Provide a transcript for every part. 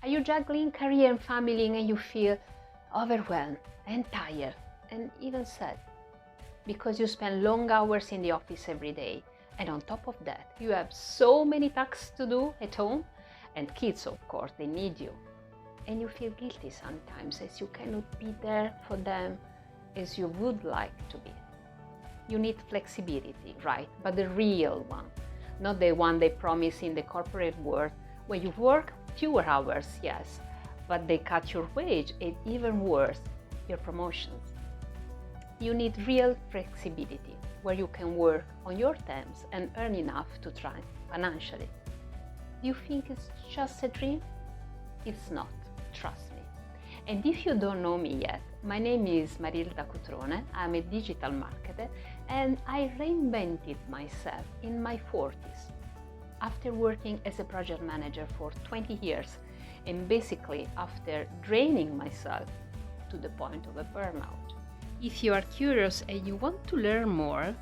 Are you juggling career and family and you feel overwhelmed and tired and even sad because you spend long hours in the office every day, and on top of that you have so many tasks to do at home, and kids, of course, they need you, and you feel guilty sometimes as you cannot be there for them as you would like to be? You need flexibility, right? But the real one, not the one they promise in the corporate world, where you work fewer hours, yes, but they cut your wage, and even worse, your promotions. You need real flexibility, where you can work on your terms and earn enough to thrive financially. Do you think it's just a dream? It's not, trust me. And if you don't know me yet, my name is Marilda Cutrone. I'm a digital marketer, and I reinvented myself in my 40s after working as a project manager for 20 years, and basically after draining myself to the point of a burnout. If you are curious and you want to learn more,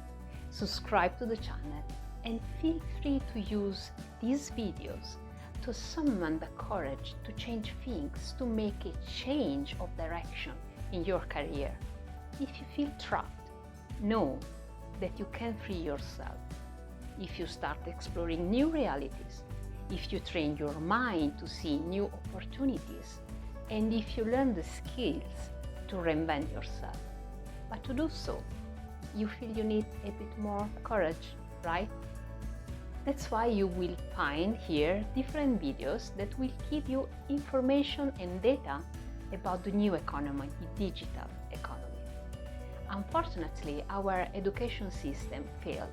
subscribe to the channel and feel free to use these videos to summon the courage to change things, to make a change of direction in your career. If you feel trapped, know that you can free yourself. If you start exploring new realities, if you train your mind to see new opportunities, and if you learn the skills to reinvent yourself. But to do so, you feel you need a bit more courage, right? That's why you will find here different videos that will give you information and data about the new economy, the digital economy. Unfortunately, our education system failed.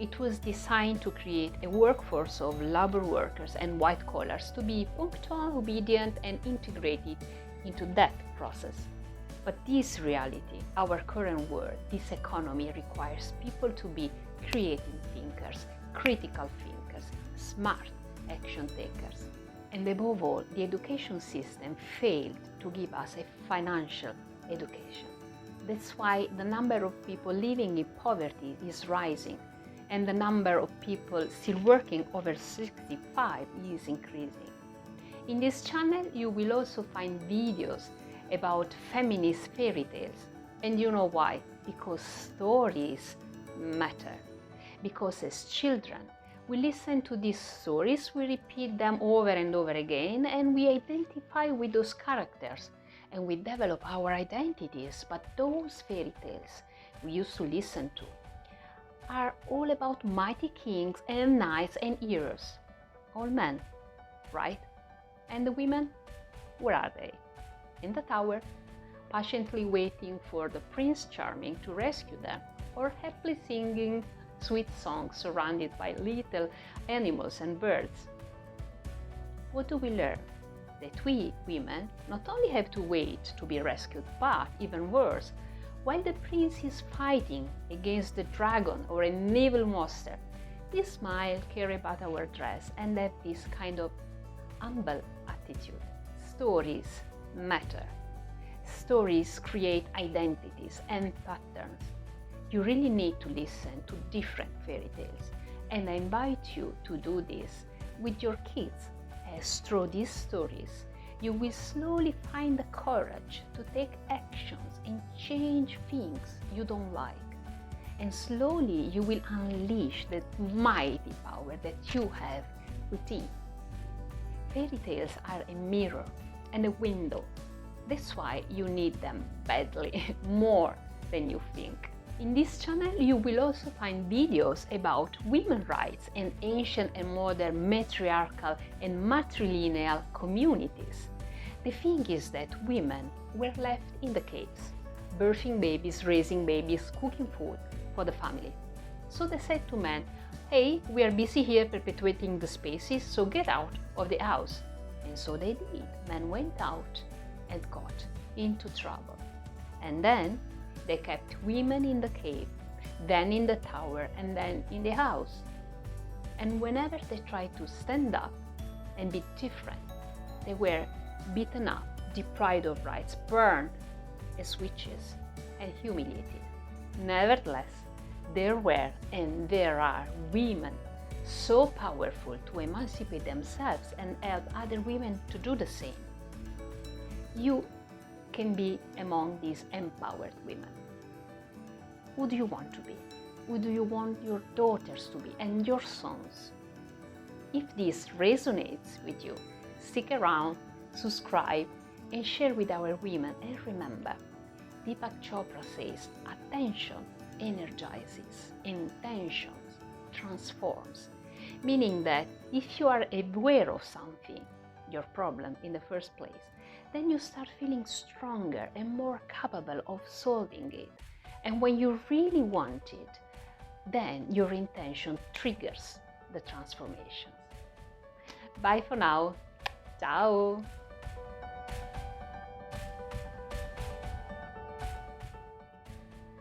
It was designed to create a workforce of labor workers and white collars to be punctual, obedient, and integrated into that process. But this reality, our current world, this economy requires people to be creative thinkers, critical thinkers, smart action takers. And above all, the education system failed to give us a financial education. That's why the number of people living in poverty is rising, and the number of people still working over 65 is increasing. In this channel, you will also find videos about feminist fairy tales. And you know why? Because stories matter. Because as children, we listen to these stories, we repeat them over and over again, and we identify with those characters, and we develop our identities. But those fairy tales we used to listen to are all about mighty kings and knights and heroes. All men, right? And the women? Where are they? In the tower, patiently waiting for the Prince Charming to rescue them, or happily singing sweet songs surrounded by little animals and birds. What do we learn? That we, women, not only have to wait to be rescued, but, even worse, while the prince is fighting against the dragon or an evil monster, we smile, care about our dress, and have this kind of humble attitude. Stories matter. Stories create identities and patterns. You really need to listen to different fairy tales, and I invite you to do this with your kids, as through these stories you will slowly find the courage to take actions and change things you don't like, and slowly you will unleash that mighty power that you have within. Fairy tales are a mirror and a window. That's why you need them badly, more than you think. In this channel, you will also find videos about women's rights and ancient and modern matriarchal and matrilineal communities. The thing is that women were left in the caves, birthing babies, raising babies, cooking food for the family. So they said to men, hey, we are busy here perpetuating the species, so get out of the house. And so they did. Men went out and got into trouble. And then they kept women in the cave, then in the tower, and then in the house. And whenever they tried to stand up and be different, they were beaten up, deprived of rights, burned as witches, and humiliated. Nevertheless, there were and there are women so powerful to emancipate themselves and help other women to do the same. You can be among these empowered women. Who do you want to be? Who do you want your daughters to be and your sons? If this resonates with you, stick around, subscribe, and share with our women. And remember, Deepak Chopra says, attention energizes, intentions transforms. Meaning that if you are aware of something, your problem in the first place, then you start feeling stronger and more capable of solving it. And when you really want it, then your intention triggers the transformation. Bye for now. Ciao.